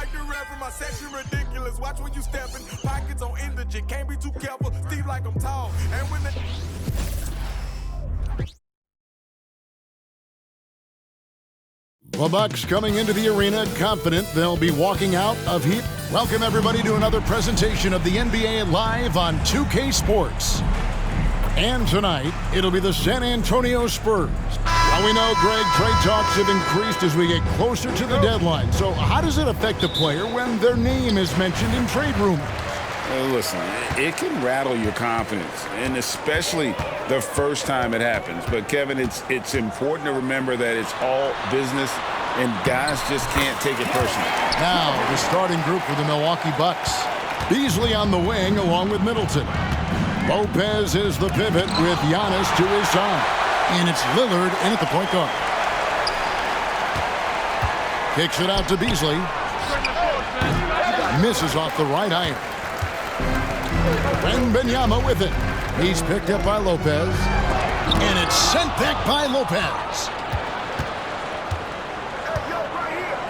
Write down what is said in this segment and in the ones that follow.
Check the rap from my section, ridiculous. Watch when you stepping. Pockets on indigent. Can't be too careful. Steve like I'm tall. And when the... The Bucks coming into the arena confident they'll be walking out of heat. Welcome everybody to another presentation of the NBA Live on 2K Sports. And tonight, it'll be the San Antonio Spurs. Now we know, Greg, trade talks have increased as we get closer to the deadline. So how does it affect the player when their name is mentioned in trade rumors? Listen, it can rattle your confidence, and especially the first time it happens. But, Kevin, it's important to remember that it's all business, and guys just can't take it personally. Now, the starting group for the Milwaukee Bucks. Beasley on the wing along with Middleton. Lopez is the pivot with Giannis to his side. And it's Lillard in at the point guard. Kicks it out to Beasley. Misses off the right iron. Wembanyama with it. He's picked up by Lopez. And it's sent back by Lopez.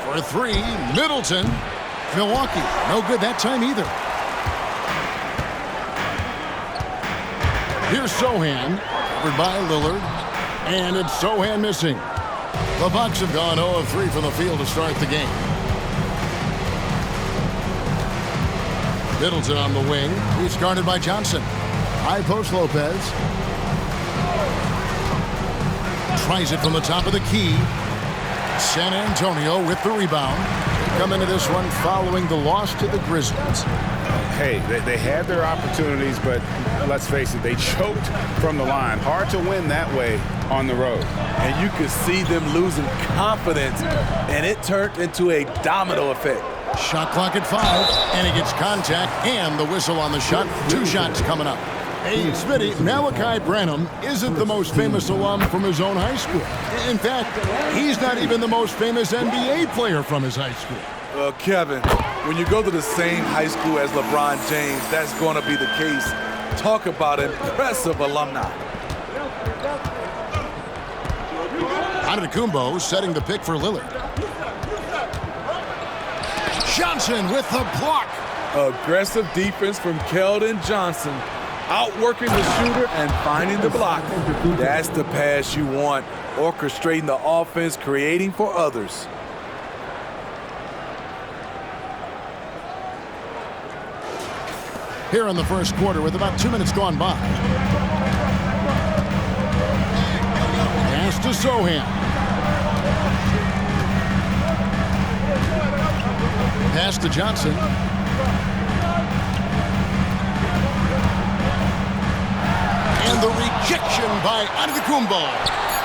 For three, Middleton. Milwaukee, no good that time either. Here's Sohan, covered by Lillard. And it's Sohan missing. The Bucks have gone 0 of 3 from the field to start the game. Middleton on the wing. He's guarded by Johnson. High post Lopez. Tries it from the top of the key. San Antonio with the rebound. They come into this one following the loss to the Grizzlies. Hey, they had their opportunities, but let's face it, they choked from the line. Hard to win that way on the road. And you could see them losing confidence, and it turned into a domino effect. Shot clock at 5, and he gets contact and the whistle on the shot. 2 shots coming up. Hey, Smitty, Malachi Branham isn't the most famous alum from his own high school. In fact, he's not even the most famous NBA player from his high school. Kevin, when you go to the same high school as LeBron James, that's going to be the case. Talk about impressive alumni. Antetokounmpo setting the pick for Lillard. Johnson with the block. Aggressive defense from Keldon Johnson. Outworking the shooter and finding the block. That's the pass you want. Orchestrating the offense, creating for others. Here in the first quarter with about 2 minutes gone by. Pass to Sohan. Pass to Johnson. And the rejection by Antetokounmpo.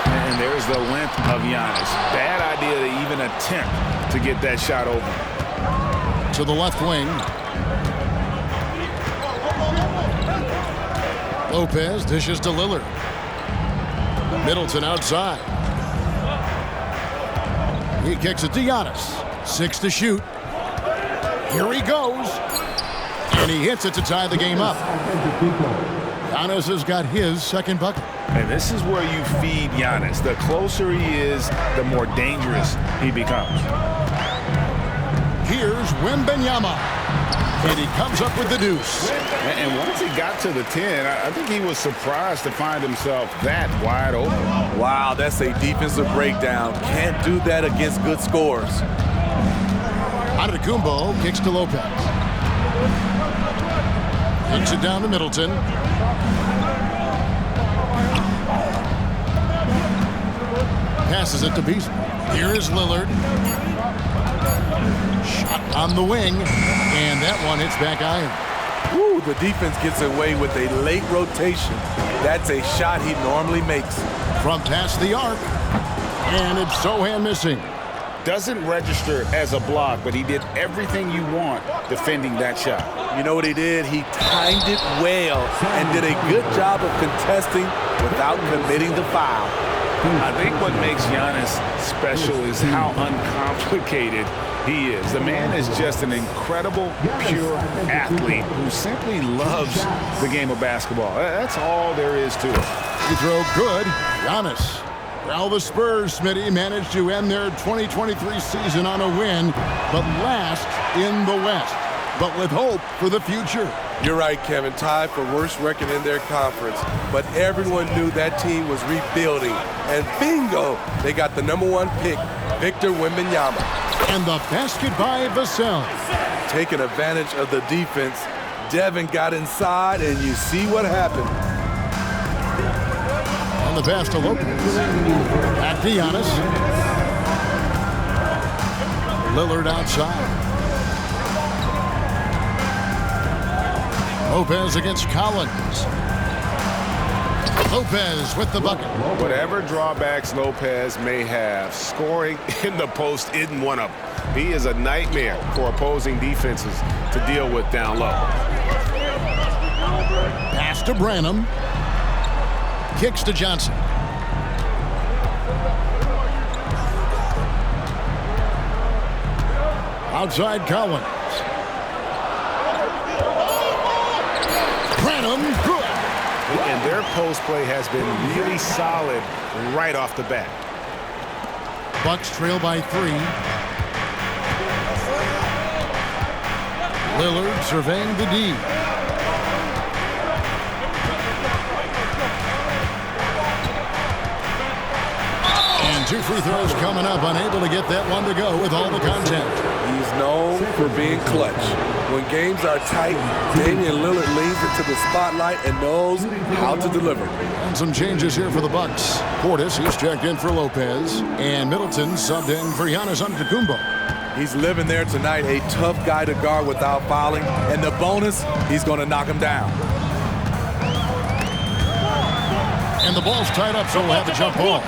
And there's the length of Giannis. Bad idea to even attempt to get that shot over. To the left wing. Lopez dishes to Lillard. Middleton outside. He kicks it to Giannis. 6 to shoot. Here he goes. And he hits it to tie the game up. Giannis has got his second bucket. And this is where you feed Giannis. The closer he is, the more dangerous he becomes. Here's Wembanyama. And he comes up with the deuce. And once he got to the 10, I think he was surprised to find himself that wide open. Wow, that's a defensive breakdown. Can't do that against good scores. Antetokounmpo kicks to Lopez. Kicks it down to Middleton. Passes it to Beasley. Here is Lillard. Shot on the wing. And that one hits back iron. Ooh, the defense gets away with a late rotation. That's a shot he normally makes. From past the arc. And it's Sohan missing. Doesn't register as a block, but he did everything you want defending that shot. You know what he did? He timed it well and did a good job of contesting without committing the foul. I think what makes Giannis special is how uncomplicated he is. The man is just an incredible, pure athlete who simply loves the game of basketball. That's all there is to it. Free throw good. Giannis. Well, the Spurs, Smitty, managed to end their 2023 season on a win, but last in the West, but with hope for the future. You're right, Kevin. Tied for worst record in their conference. But everyone knew that team was rebuilding. And bingo, they got the #1 pick, Victor Wembanyama. And the basket by Vassell. Taking advantage of the defense, Devin got inside, and you see what happened. On the pass to Lopez. Back to Giannis. Lillard outside. Lopez against Collins. Lopez with the bucket. Whatever drawbacks Lopez may have, scoring in the post isn't one of them. He is a nightmare for opposing defenses to deal with down low. Pass to Branham. Kicks to Johnson. Outside Collins. Branham, good. And their post play has been really solid right off the bat. Bucks trail by 3. Lillard surveying the D. And 2 free throws coming up, unable to get that one to go with all the contact. He's known for being clutch. When games are tight, Damian Lillard leans into the spotlight and knows how to deliver. And some changes here for the Bucks. Portis, he's checked in for Lopez. And Middleton subbed in for Giannis Antetokounmpo. He's living there tonight, a tough guy to guard without fouling. And the bonus, he's going to knock him down. And the ball's tied up, so we'll have a jump ball.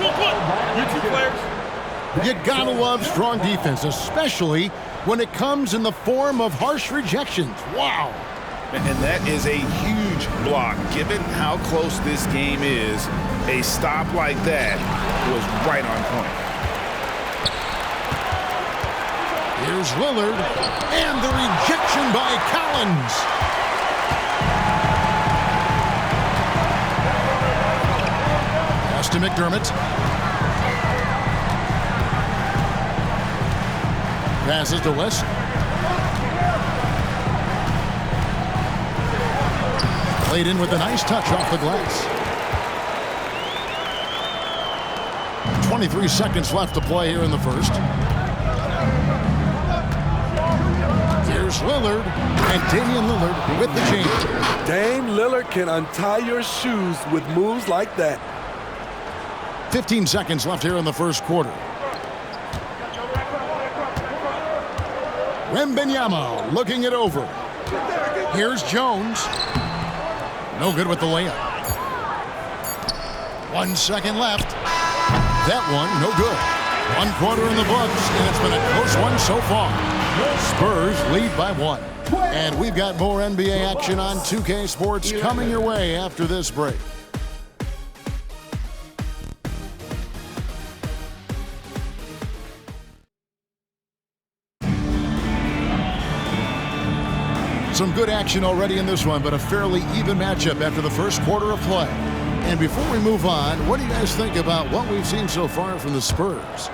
You gotta love strong defense, especially when it comes in the form of harsh rejections. Wow. And that is a huge block. Given how close this game is, a stop like that was right on point. Here's Lillard, and the rejection by Collins. Pass to McDermott. Passes to West. Played in with a nice touch off the glass. 23 seconds left to play here in the first. Here's Lillard, and Damian Lillard with the change. Dame Lillard can untie your shoes with moves like that. 15 seconds left here in the first quarter. Wembanyama looking it over. Here's Jones. No good with the layup. 1 second left. That one, no good. 1 quarter in the books, and it's been a close one so far. Spurs lead by 1. And we've got more NBA action on 2K Sports coming your way after this break. Some good action already in this one, but a fairly even matchup after the first quarter of play. And before we move on, what do you guys think about what we've seen so far from the Spurs?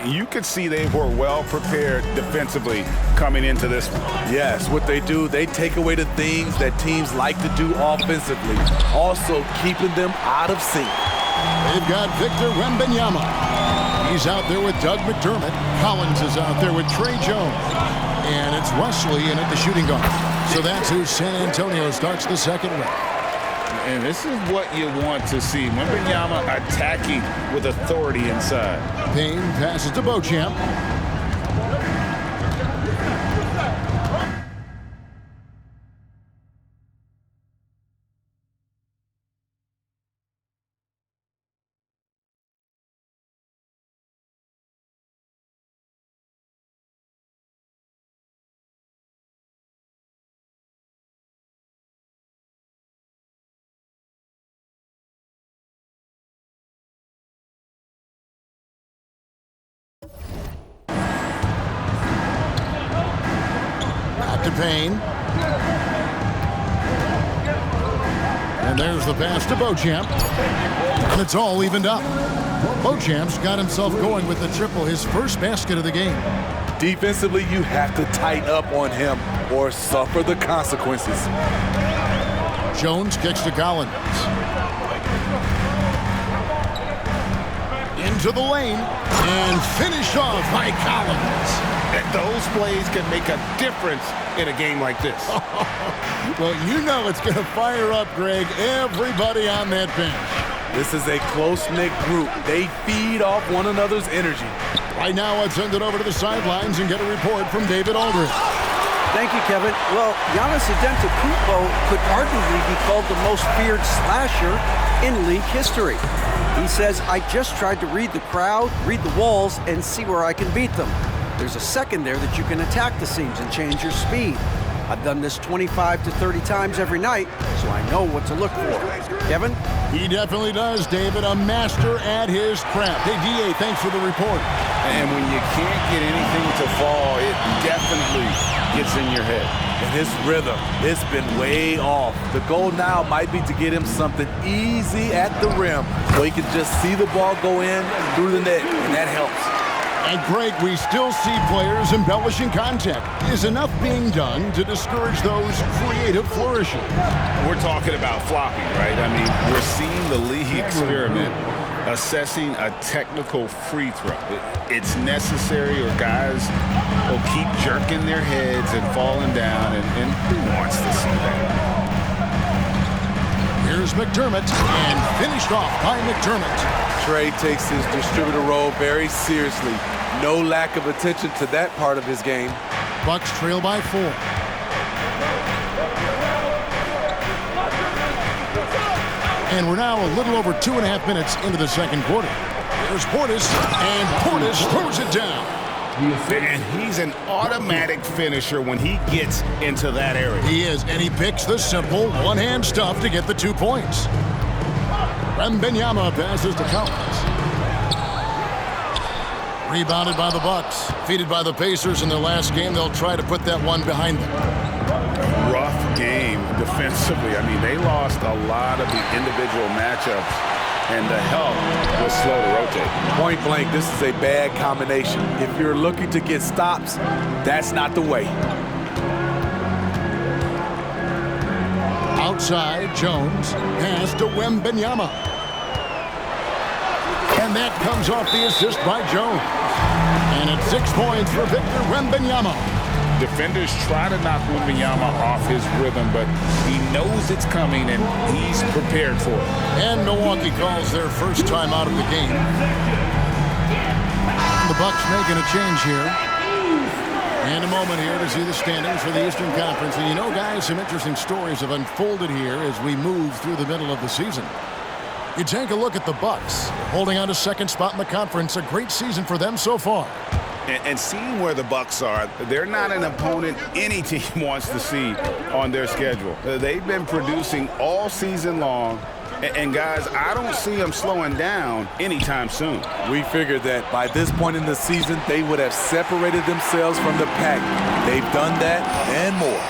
You could see they were well prepared defensively coming into this one. Yes, what they do, they take away the things that teams like to do offensively, also keeping them out of sync. They've got Victor Wembanyama. He's out there with Doug McDermott. Collins is out there with Trey Jones. And it's Wesley in at the shooting guard. So that's who San Antonio starts the second with. And this is what you want to see. Wembanyama attacking with authority inside. Payne passes to Beauchamp. To Payne. And there's the pass to Beauchamp. And it's all evened up. Beauchamp's got himself going with the triple, his first basket of the game. Defensively, you have to tighten up on him or suffer the consequences. Jones kicks to Collins. Into the lane and finished off by Collins. And those plays can make a difference in a game like this. Well, you know it's going to fire up, Greg, everybody on that bench. This is a close-knit group. They feed off one another's energy. Right now, let's send it over to the sidelines and get a report from David Aldridge. Thank you, Kevin. Well, Giannis Antetokounmpo could arguably be called the most feared slasher in league history. He says, I just tried to read the crowd, read the walls, and see where I can beat them. There's a second there that you can attack the seams and change your speed. I've done this 25 to 30 times every night, so I know what to look for. Kevin? He definitely does, David. A master at his craft. Hey, D.A., thanks for the report. And when you can't get anything to fall, it definitely gets in your head. And his rhythm, it's been way off. The goal now might be to get him something easy at the rim so he can just see the ball go in through the net, and that helps. And Greg, we still see players embellishing contact. Is enough being done to discourage those creative flourishes? We're talking about flopping, right? I mean, we're seeing the league experiment assessing a technical free throw. It's necessary or guys will keep jerking their heads and falling down, and who wants to see that? Here's McDermott, and finished off by McDermott. Trey takes his distributor role very seriously. No lack of attention to that part of his game. Bucks trail by 4. And we're now a little over 2.5 minutes into the second quarter. There's Portis, and Portis throws it down. And he's an automatic finisher when he gets into that area. He is, and he picks the simple one-hand stuff to get the 2 points. Wembanyama passes to Collins. Rebounded by the Bucks. Defeated by the Pacers in their last game. They'll try to put that one behind them. Rough game defensively. I mean, they lost a lot of the individual matchups, and the help was slow to rotate. Point blank, this is a bad combination. If you're looking to get stops, that's not the way. Outside, Jones pass to Wembanyama. And that comes off the assist by Jones. And it's 6 points for Victor Wembanyama. Defenders try to knock Wembanyama off his rhythm, but he knows it's coming, and he's prepared for it. And Milwaukee calls their first time out of the game. The Bucks making a change here. And a moment here to see the standings for the Eastern Conference. And you know, guys, some interesting stories have unfolded here as we move through the middle of the season. You take a look at the Bucks, holding on to second spot in the conference. A great season for them so far. And seeing where the Bucks are, they're not an opponent any team wants to see on their schedule. They've been producing all season long. And guys, I don't see them slowing down anytime soon. We figured that by this point in the season, they would have separated themselves from the pack. They've done that and more.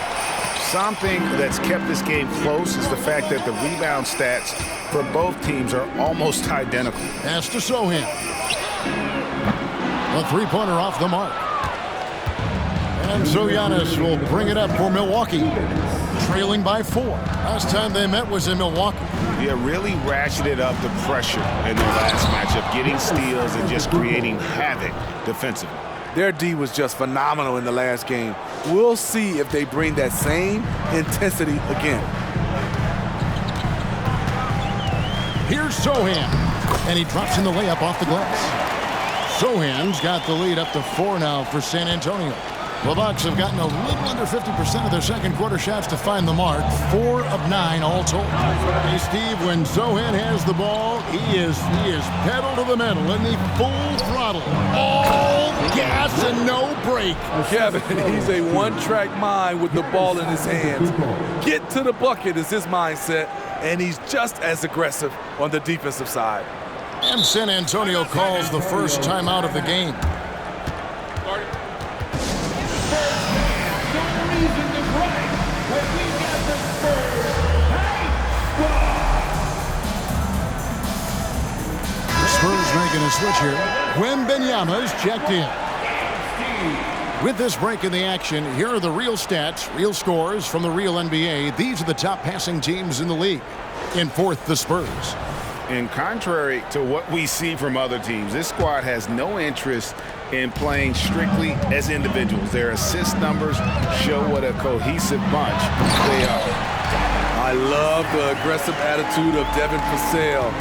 Something that's kept this game close is the fact that the rebound stats for both teams are almost identical. Pass to Sohan. A three-pointer off the mark. And so Giannis will bring it up for Milwaukee, trailing by 4. Last time they met was in Milwaukee. Yeah, really ratcheted up the pressure in their last matchup, getting steals and just creating havoc defensively. Their D was just phenomenal in the last game. We'll see if they bring that same intensity again. Here's Sohan, and he drops in the layup off the glass. Sohan's got the lead up to 4 now for San Antonio. The Bucks have gotten a little under 50% of their second quarter shots to find the mark. 4 of 9 all told. Hey, Steve, when Sohan has the ball, he is pedal to the metal in the full throttle. All gas and no brake. Kevin, he's a one-track mind with the ball in his hands. Get to the bucket is his mindset, and he's just as aggressive on the defensive side. And San Antonio calls the first time out of the game. Spurs He's making a switch here. Wembanyama's checked in. With this break in the action, here are the real stats, real scores from the real NBA. These are the top passing teams in the league. In fourth, the Spurs. And contrary to what we see from other teams, this squad has no interest in playing strictly as individuals. Their assist numbers show what a cohesive bunch they are. I love the aggressive attitude of Devin Vassell.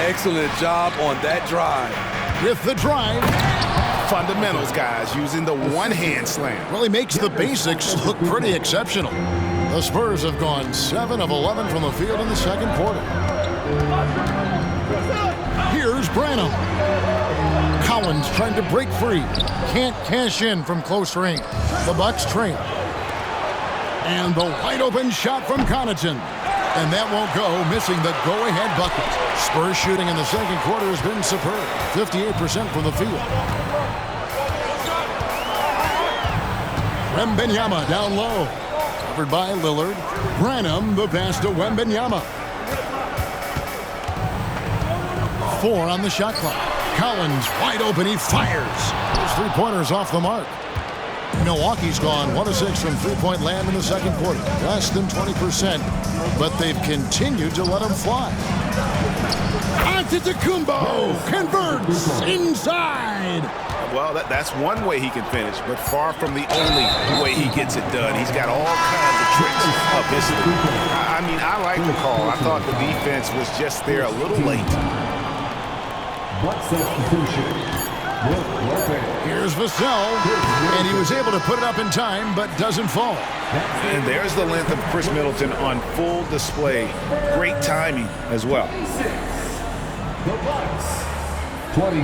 Excellent job on that drive. With the drive. Fundamentals, guys, using the one-hand slam. Really makes the basics look pretty exceptional. The Spurs have gone 7 of 11 from the field in the second quarter. Here's Branham. Collins trying to break free. Can't cash in from close range. The Bucks trail. And the wide open shot from Connaughton. And that won't go, missing the go-ahead bucket. Spurs shooting in the second quarter has been superb. 58% from the field. Wembanyama down low. Covered by Lillard. Branham, the pass to Wembanyama. 4 on the shot clock. Collins wide open, he fires. Those three-pointers off the mark. Milwaukee's gone 1 of 6 from three-point land in the second quarter. Less than 20%, but they've continued to let them fly. Antetokounmpo converts inside. Well, that's one way he can finish, but far from the only way he gets it done. He's got all kinds of tricks up his sleeve. I mean, I like the call. I thought the defense was just there a little late. Here's Vassell, and he was able to put it up in time, but doesn't fall. And there's the length of Chris Middleton on full display. Great timing as well.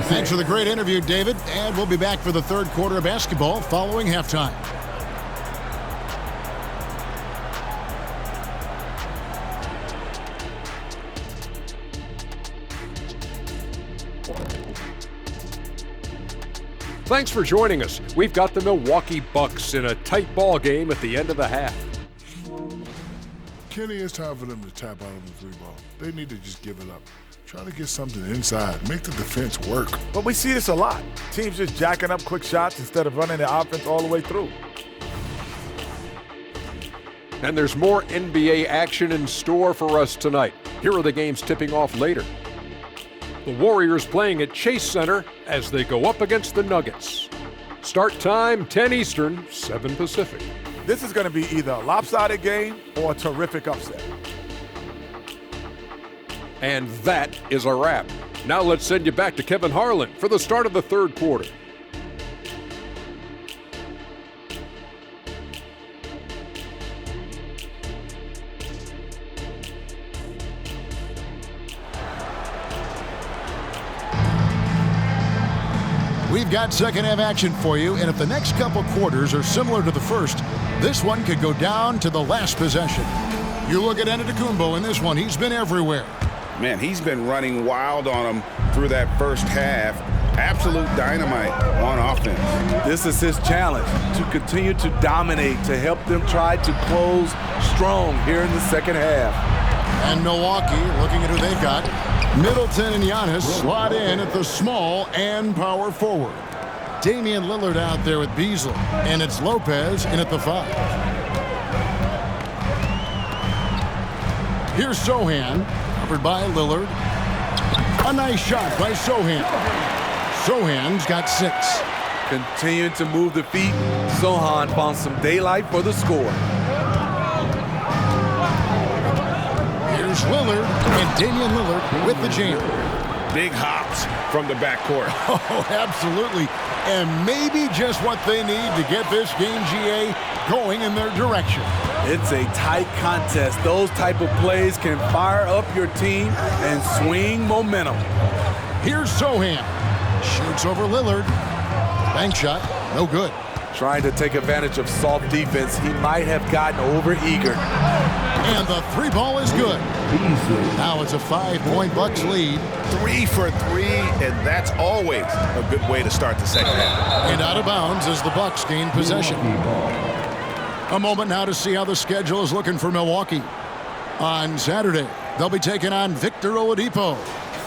Thanks for the great interview, David, and we'll be back for the third quarter of basketball following halftime. Thanks for joining us. We've got the Milwaukee Bucks in a tight ball game at the end of the half. Kenny, it's time for them to tap out on the three ball. They need to just give it up. Try to get something inside. Make the defense work. But we see this a lot. Teams just jacking up quick shots instead of running the offense all the way through. And there's more NBA action in store for us tonight. Here are the games tipping off later. The Warriors playing at Chase Center as they go up against the Nuggets. Start time 10 Eastern, 7 Pacific. This is going to be either a lopsided game or a terrific upset. And that is a wrap. Now let's send you back to Kevin Harlan for the start of the third quarter. We've got second half action for you, and if the next couple quarters are similar to the first, this one could go down to the last possession. You look at Antetokounmpo in this one, he's been everywhere. Man, he's been running wild on them through that first half. Absolute dynamite on offense. This is his challenge, to continue to dominate, to help them try to close strong here in the second half. And Milwaukee, looking at who they've got, Middleton and Giannis slot in at the small and power forward. Damian Lillard out there with Beasley, and it's Lopez in at the 5. Here's Sohan, covered by Lillard. A nice shot by Sohan. Sohan's got 6. Continuing to move the feet, Sohan found some daylight for the score. Here's Lillard, and Damian Lillard with the jam. Big hops from the backcourt. Oh, absolutely. And maybe just what they need to get this game, GA, going in their direction. It's a tight contest. Those type of plays can fire up your team and swing momentum. Here's Sohan. Shoots over Lillard. Bank shot, no good. Trying to take advantage of soft defense. He might have gotten overeager. And the 3 ball is good. Now it's a 5-point Bucks lead. 3 for 3, and that's always a good way to start the second half. And out of bounds as the Bucks gain possession. A moment now to see how the schedule is looking for Milwaukee. On Saturday, they'll be taking on Victor Oladipo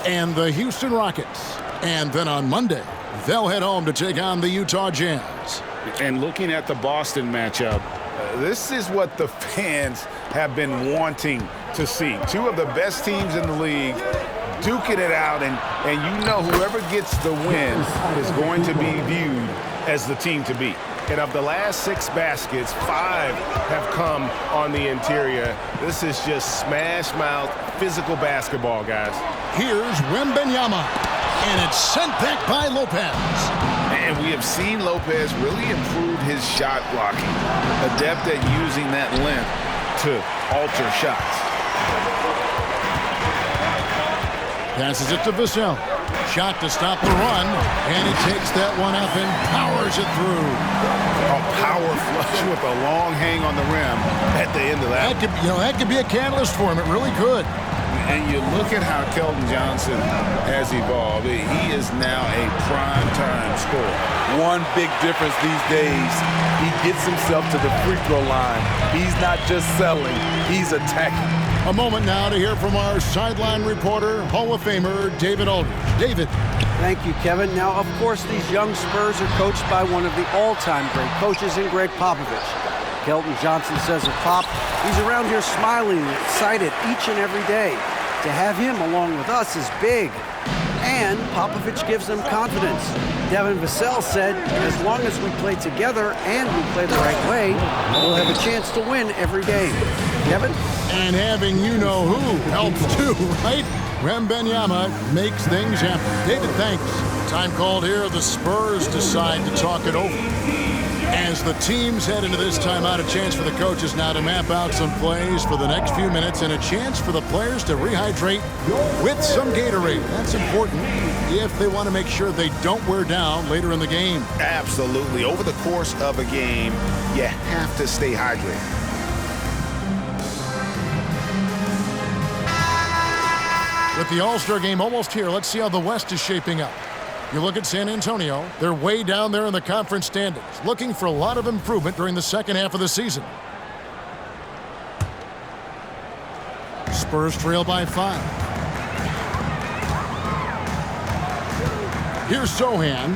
and the Houston Rockets. And then on Monday, they'll head home to take on the Utah Jazz. And looking at the Boston matchup, this is what the fans have been wanting to see. Two of the best teams in the league duking it out, and you know whoever gets the win is going to be viewed as the team to beat. And of the last 6 baskets, 5 have come on the interior. This is just smash-mouth, physical basketball, guys. Here's Wembanyama, and it's sent back by Lopez. And we have seen Lopez really improve his shot blocking, adept at using that length to alter shots. Passes it to Vassell. Shot to stop the run, and he takes that one up and powers it through. A power flush with a long hang on the rim at the end of that. That could be a catalyst for him. It really could. And you look at how Keldon Johnson has evolved. He is now a prime-time scorer. One big difference these days, he gets himself to the free throw line. He's not just settling, he's attacking. A moment now to hear from our sideline reporter, Hall of Famer David Aldridge. David. Thank you, Kevin. Now, of course, these young Spurs are coached by one of the all-time great coaches in Greg Popovich. Keldon Johnson says of Pop, he's around here smiling and excited each and every day. To have him along with us is big. And Popovich gives them confidence. Devin Vassell said, as long as we play together and we play the right way, we'll have a chance to win every game. Kevin? And having you-know-who helps too, right? Wembanyama makes things happen. David, thanks. Time called here. The Spurs decide to talk it over. As the teams head into this timeout, a chance for the coaches now to map out some plays for the next few minutes and a chance for the players to rehydrate with some Gatorade. That's important if they want to make sure they don't wear down later in the game. Absolutely. Over the course of a game, you have to stay hydrated. With the All-Star game almost here, let's see how the West is shaping up. You look at San Antonio, they're way down there in the conference standings, looking for a lot of improvement during the second half of the season. Spurs trail by 5. Here's Sohan.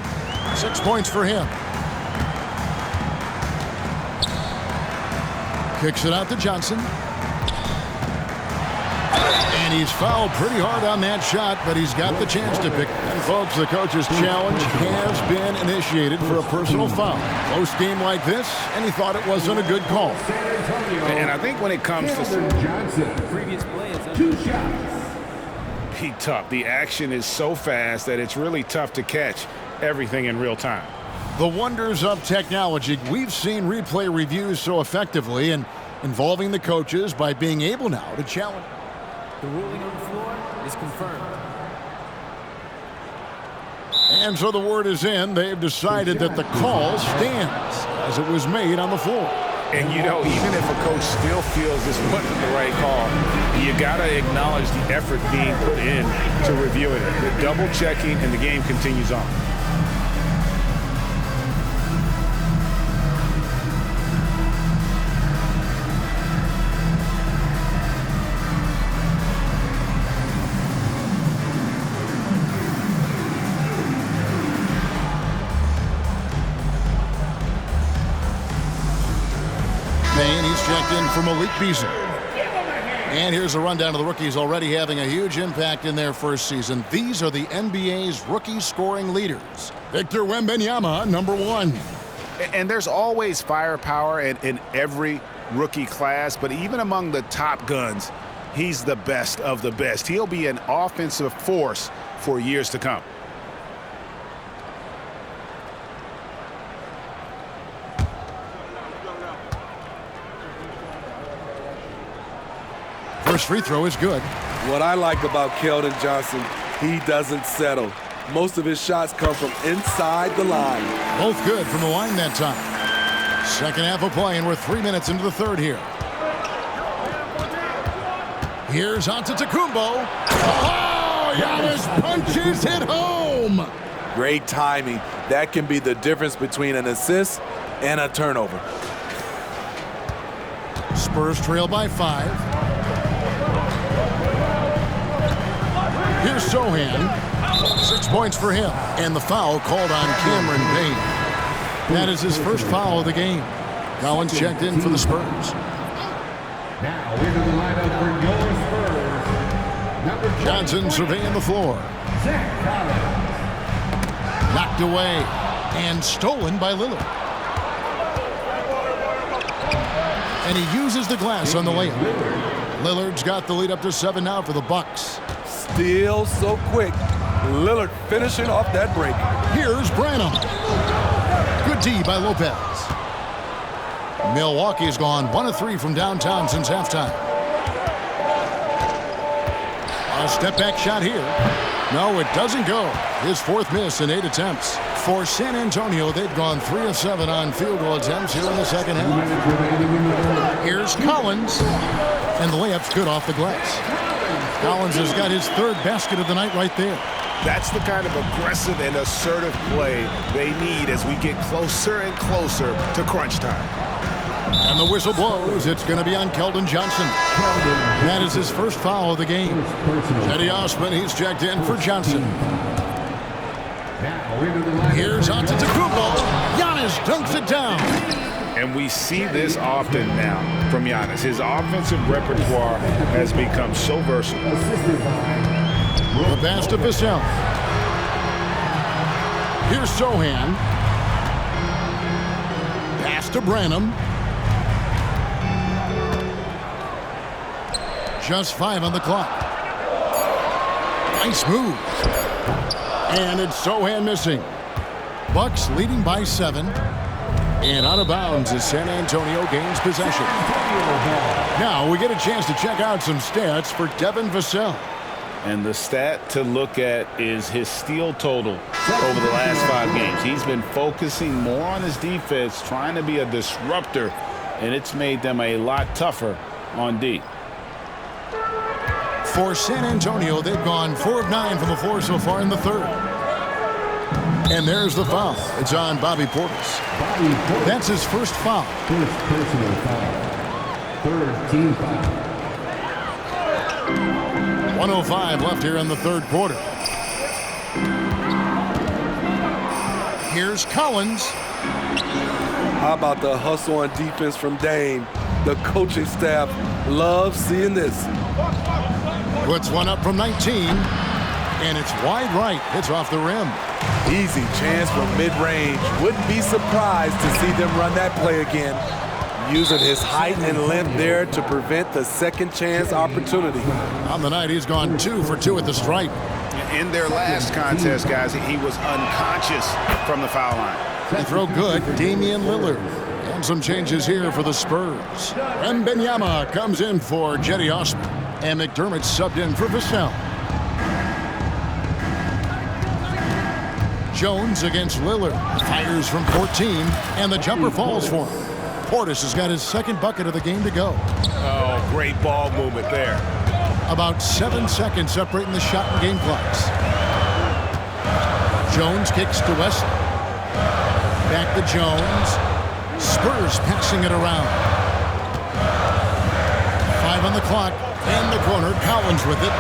6 points for him. Kicks it out to Johnson. And he's fouled pretty hard on that shot, but he's got the chance to pick. And folks, the coach's challenge has been initiated for a personal foul. Close game like this, and he thought it wasn't a good call. And I think when it comes to Johnson, previous play is 2 shots. be tough. The action is so fast that it's really tough to catch everything in real time. The wonders of technology. We've seen replay reviews so effectively and involving the coaches by being able now to challenge. The ruling on the floor is confirmed. And so the word is in. They've decided that the call stands as it was made on the floor. And, you know, even if a coach still feels this wasn't the right call, you got to acknowledge the effort being put in to reviewing it. The double checking, and the game continues on. Checked in for Malik Beasley. And here's a rundown of the rookies already having a huge impact in their first season. These are the NBA's rookie scoring leaders. Victor Wembanyama, number 1. And there's always firepower in every rookie class, but even among the top guns, he's the best of the best. He'll be an offensive force for years to come. First free throw is good. What I like about Keldon Johnson, he doesn't settle. Most of his shots come from inside the line. Both good from the line that time. Second half of play, and we're 3 minutes into the third here. Here's Antetokounmpo. Oh, Giannis punches it home. Great timing. That can be the difference between an assist and a turnover. Spurs trail by 5. Here's Sohan. 6 points for him. And the foul called on Cameron Payne. That is his first foul of the game. Collins checked in for the Spurs. Now into the lineup for your Spurs. Number Johnson surveying the floor. Knocked away and stolen by Lillard. And he uses the glass on the layup. Lillard's got the lead up to 7 now for the Bucks. Still so quick. Lillard finishing off that break. Here's Branham. Good D by Lopez. Milwaukee's gone 1 of 3 from downtown since halftime. A step back shot here. No, it doesn't go. His 4th miss in 8 attempts. For San Antonio, they've gone 3 of 7 on field goal attempts here in the second half. Here's Collins. And the layup's good off the glass. Collins has got his 3rd basket of the night right there. That's the kind of aggressive and assertive play they need as we get closer and closer to crunch time. And the whistle blows. It's going to be on Keldon Johnson. That is his first foul of the game. Cedi Osman, he's checked in for Johnson. Here's Antetokounmpo. Giannis dunks it down. And we see this often now from Giannis. His offensive repertoire has become so versatile. The pass to Vassell. Here's Sohan. Pass to Branham. Just 5 on the clock. Nice move. And it's Sohan missing. Bucks leading by 7. And out of bounds as San Antonio gains possession. Now we get a chance to check out some stats for Devin Vassell. And the stat to look at is his steal total over the last 5 games. He's been focusing more on his defense, trying to be a disruptor, and it's made them a lot tougher on D. For San Antonio, they've gone 4 of 9 from the floor so far in the 3rd. And there's the foul. It's on Bobby Portis. That's his first foul. First personal foul. 3rd team foul. 1:05 left here in the 3rd quarter. Here's Collins. How about the hustle on defense from Dame? The coaching staff loves seeing this. Puts one up from 19. And it's wide right. Hits off the rim. Easy chance from mid-range. Wouldn't be surprised to see them run that play again. Using his height and length there to prevent the second chance opportunity. On the night, he's gone 2 for 2 at the stripe. In their last contest, guys, he was unconscious from the foul line. They throw good. Damian Lillard. And some changes here for the Spurs. Wembanyama comes in for Cedi Osman. And McDermott subbed in for Vassell. Jones against Lillard. Fires from 14. And the jumper falls for him. Portis has got his 2nd bucket of the game to go. Oh, great ball movement there. About 7 seconds separating the shot and game clocks. Jones kicks to Wesley. Back to Jones. Spurs passing it around. 5 on the clock. In the corner, Collins with it.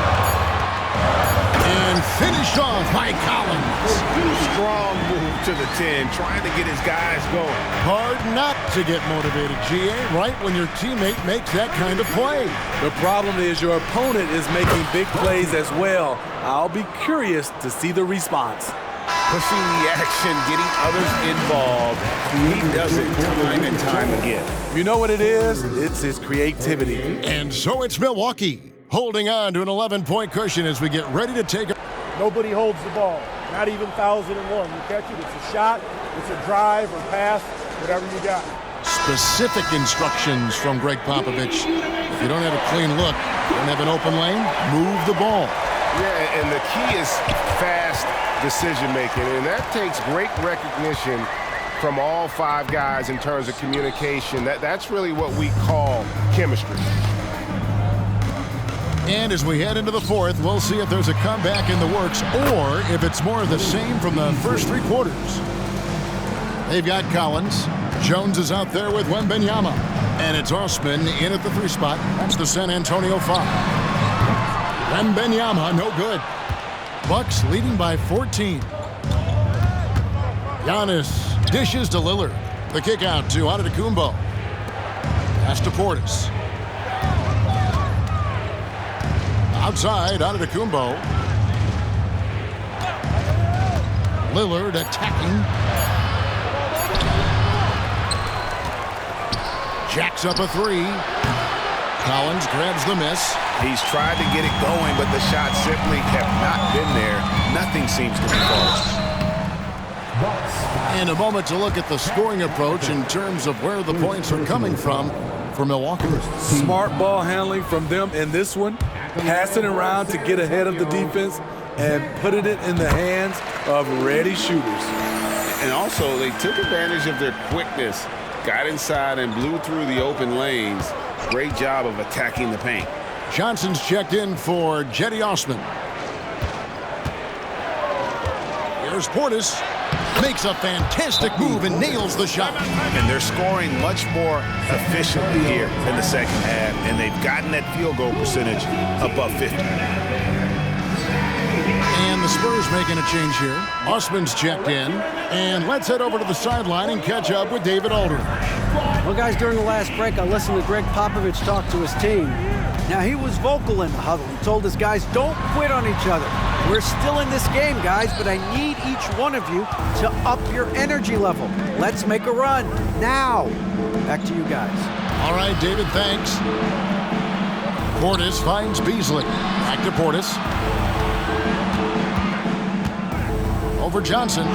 And finished off by Collins. Strong move to the 10, trying to get his guys going. Hard not to get motivated, GA, right when your teammate makes that kind of play. The problem is your opponent is making big plays as well. I'll be curious to see the response. Pushing the action, getting others involved. He does it time and time again. You know what it is? It's his creativity. And so it's Milwaukee holding on to an 11-point cushion as we get ready to take it. Nobody holds the ball, not even 1,001. You catch it, it's a shot, it's a drive or pass, whatever you got. Specific instructions from Greg Popovich. If you don't have a clean look, don't have an open lane, move the ball. Yeah, and the key is fast decision-making, and that takes great recognition from all 5 guys in terms of communication. That's really what we call chemistry. And as we head into the 4th, we'll see if there's a comeback in the works or if it's more of the same from the first 3 quarters. They've got Collins. Jones is out there with Wembanyama. And it's Osman in at the 3 spot. That's the San Antonio foul. Wembanyama, no good. Bucks leading by 14. Giannis dishes to Lillard. The kick out to Antetokounmpo. Pass to Portis. Outside, Antetokounmpo. Lillard attacking. Jacks up a three. Collins grabs the miss. He's tried to get it going, but the shots simply have not been there. Nothing seems to be falling. And a moment to look at the scoring approach in terms of where the points are coming from for Milwaukee. Smart ball handling from them in this one. Passing around to get ahead of the defense and putting it in the hands of ready shooters. And also, they took advantage of their quickness, got inside and blew through the open lanes. Great job of attacking the paint. Johnson's checked in for Jetty Osman. Here's Portis. Makes a fantastic move and nails the shot. And they're scoring much more efficiently here in the second half, and they've gotten that field goal percentage above 50. And the Spurs making a change here. Osman's checked in. And let's head over to the sideline and catch up with David Aldridge. Well, guys, during the last break, I listened to Greg Popovich talk to his team. Now, he was vocal in the huddle. He told his guys, don't quit on each other. We're still in this game, guys, but I need each one of you to up your energy level. Let's make a run now. Back to you guys. All right, David, thanks. Portis finds Beasley. Back to Portis. Over Johnson.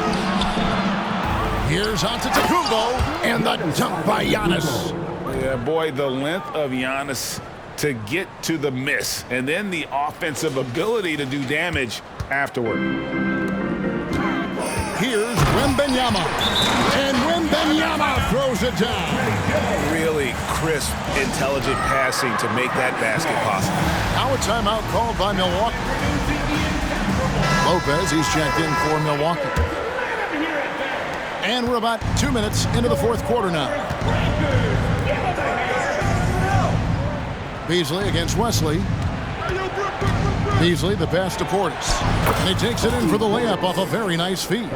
Here's Antetokounmpo, and the dunk by Giannis. Yeah, boy, the length of Giannis to get to the miss, and then the offensive ability to do damage afterward. Here's Wembanyama, and Wembanyama throws it down. Really crisp, intelligent passing to make that basket possible. Now a timeout called by Milwaukee. Lopez, he's checked in for Milwaukee. And we're about 2 minutes into the fourth quarter now. Beasley against Wesley. Beasley, the pass to Portis. And he takes it in for the layup off a very nice feed.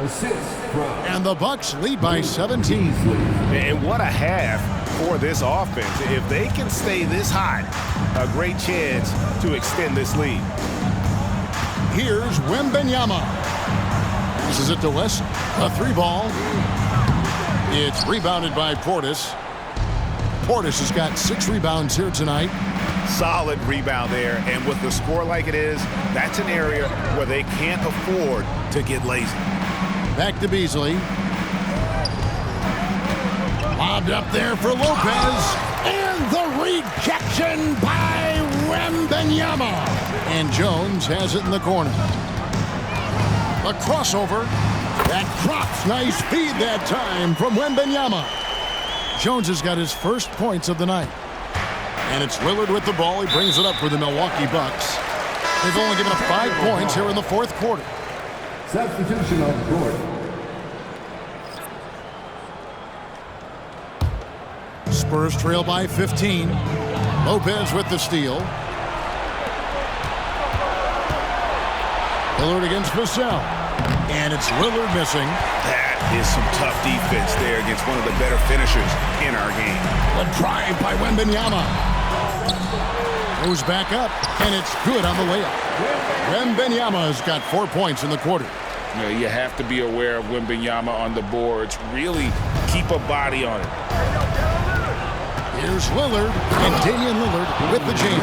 And the Bucks lead by 17. And what a half for this offense. If they can stay this hot, a great chance to extend this lead. Here's Wembanyama. This is it to West. A three ball. It's rebounded by Portis. Portis has got 6 rebounds here tonight. Solid rebound there, and with the score like it is, that's an area where they can't afford to get lazy. Back to Beasley. Lobbed up there for Lopez. And the rejection by Wembanyama. And Jones has it in the corner. A crossover. That drops. Nice feed that time from Wembanyama. Jones has got his first points of the night. And it's Lillard with the ball. He brings it up for the Milwaukee Bucks. They've only given up 5 points here in the fourth quarter. Substitution on the court. Spurs trail by 15. Lopez with the steal. Lillard against Vassell. And it's Lillard missing. That is some tough defense there against one of the better finishers in our game. A drive by Wembanyama. Goes back up, and it's good on the layup. Wembanyama has got 4 points in the quarter. You have to be aware of Wembanyama on the boards. Really keep a body on it. Here's Lillard, and Damian Lillard with the jam.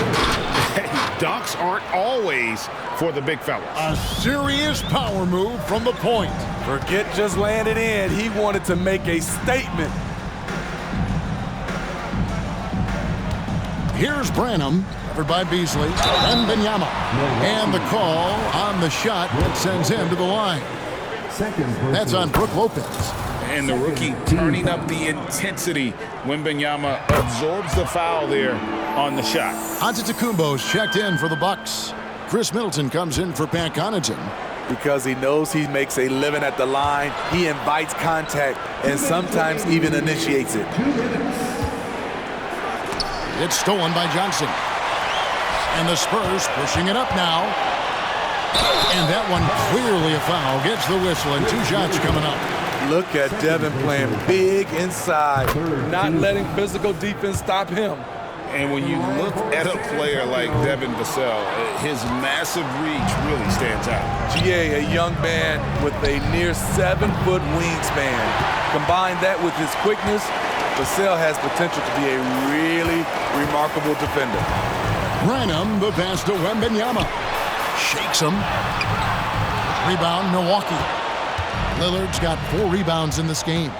Dunks aren't always for the big fellas. A serious power move from the point. Forget just landing in. He wanted to make a statement. Here's Branham, covered by Beasley, Wembanyama. And the call on the shot that sends him to the line. That's on Brook Lopez. And the rookie turning up the intensity. Wembanyama absorbs the foul there on the shot. Antetokounmpo's checked in for the Bucks. Chris Middleton comes in for Pat Connaughton. Because he knows he makes a living at the line, he invites contact and sometimes even initiates it. It's stolen by Johnson. And the Spurs pushing it up now. And that one clearly a foul. Gets the whistle and 2 shots coming up. Look at Devin playing big inside, not letting physical defense stop him. And when you look at a player like Devin Vassell, his massive reach really stands out. GA, a young man with a near 7-foot wingspan. Combine that with his quickness, Vassell has potential to be a really remarkable defender. Branham, the pass to Wembanyama. Shakes him. Rebound, Milwaukee. Lillard's got 4 rebounds in this game.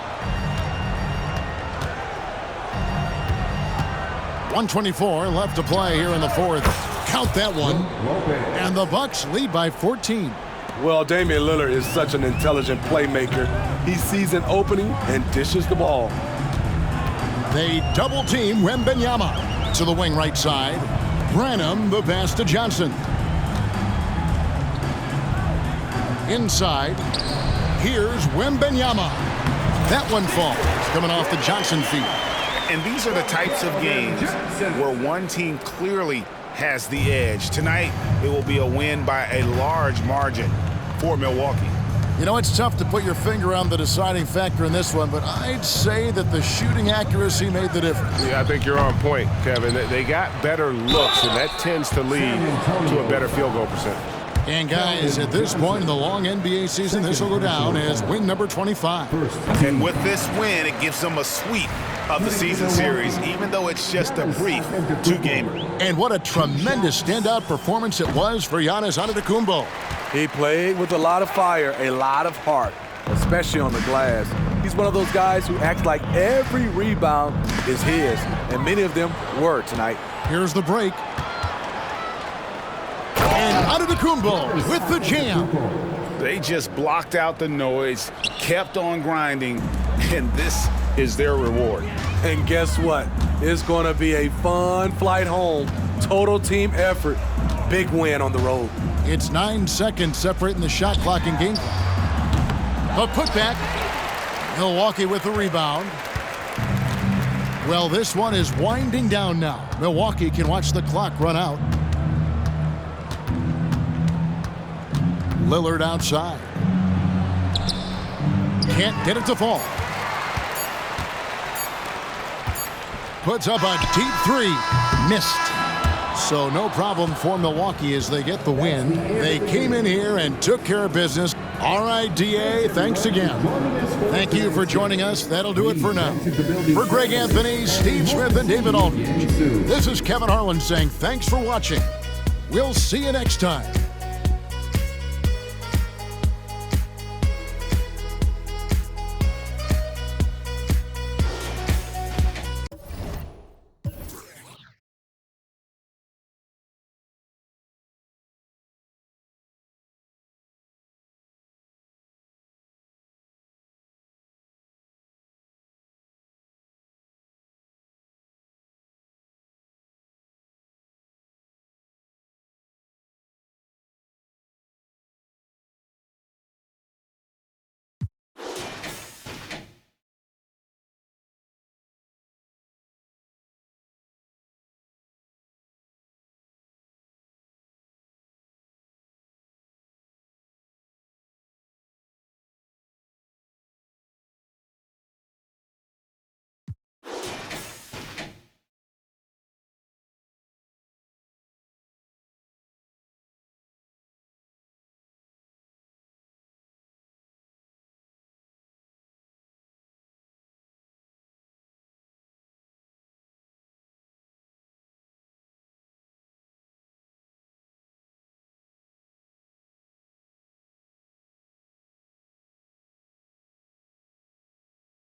1:24 left to play here in the 4th. Count that one. And the Bucks lead by 14. Well, Damian Lillard is such an intelligent playmaker. He sees an opening and dishes the ball. They double team Wembanyama to the wing right side. Branham, the pass to Johnson. Inside, here's Wembanyama. That one falls, coming off the Johnson feet. And these are the types of games where one team clearly has the edge. Tonight, it will be a win by a large margin for Milwaukee. You know, it's tough to put your finger on the deciding factor in this one, but I'd say that the shooting accuracy made the difference. Yeah, I think you're on point, Kevin. They got better looks, and that tends to lead to a better field goal percentage. And guys, at this point in the long NBA season, this will go down as win number 25. And with this win, it gives them a sweep of the season series, even though it's just a brief 2-gamer. And what a tremendous standout performance it was for Giannis Antetokounmpo. He played with a lot of fire, a lot of heart, especially on the glass. He's one of those guys who acts like every rebound is his, and many of them were tonight. Here's the break. And Antetokounmpo with the jam. They just blocked out the noise, kept on grinding, and this is their reward. And guess what? It's going to be a fun flight home. Total team effort. Big win on the road. It's 9 seconds separating the shot clock and game clock. A putback. Milwaukee with the rebound. Well, this one is winding down now. Milwaukee can watch the clock run out. Lillard outside. Can't get it to fall. Puts up a deep 3. Missed. So no problem for Milwaukee as they get the win. They came in here and took care of business. All right, DA, thanks again. Thank you for joining us. That'll do it for now. For Greg Anthony, Steve Smith, and David Aldridge, this is Kevin Harlan saying thanks for watching. We'll see you next time.